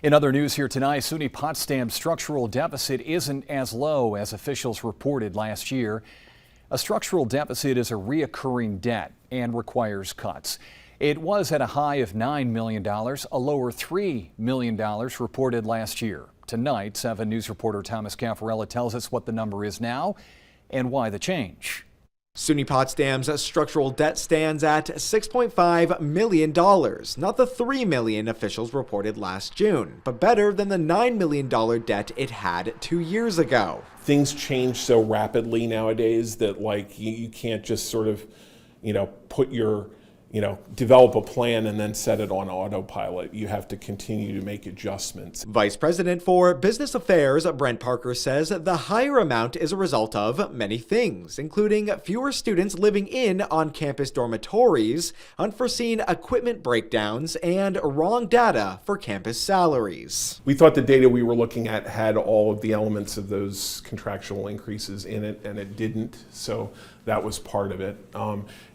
In other news here tonight, SUNY Potsdam's structural deficit isn't as low as officials reported last year. A structural deficit is a reoccurring debt and requires cuts. It was at a high of $9 million, a lower $3 million reported last year. Tonight, 7 News reporter Thomas Caffarella tells us what the number is now and why the change. SUNY Potsdam's structural debt stands at $6.5 million, not the $3 million officials reported last June, but better than the $9 million debt it had 2 years ago. Things change so rapidly nowadays that you can't just sort of, put your, develop a plan and then set it on autopilot. You have to continue to make adjustments. Vice President for Business Affairs Brent Parker says the higher amount is a result of many things, including fewer students living in on-campus dormitories, unforeseen equipment breakdowns, and wrong data for campus salaries. We thought the data we were looking at had all of the elements of those contractual increases in it, and it didn't, so that was part of it.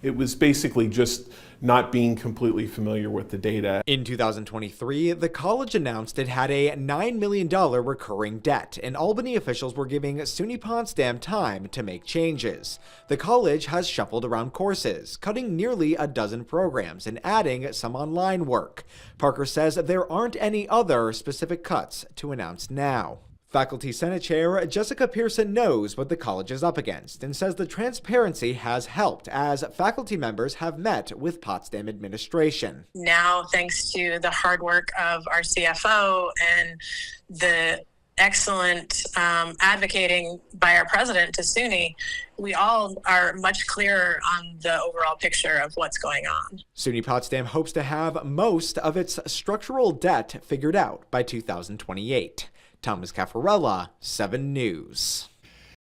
It was basically just not being completely familiar with the data. In 2023, the college announced it had a $9 million recurring debt, and Albany officials were giving SUNY Potsdam time to make changes. The college has shuffled around courses, cutting nearly a dozen programs and adding some online work. Parker says there aren't any other specific cuts to announce now. Faculty Senate Chair Jessica Pearson knows what the college is up against and says the transparency has helped as faculty members have met with Potsdam administration. Now, thanks to the hard work of our CFO and the excellent advocating by our president to SUNY, we all are much clearer on the overall picture of what's going on. SUNY Potsdam hopes to have most of its structural debt figured out by 2028. Thomas Caffarella, 7 News.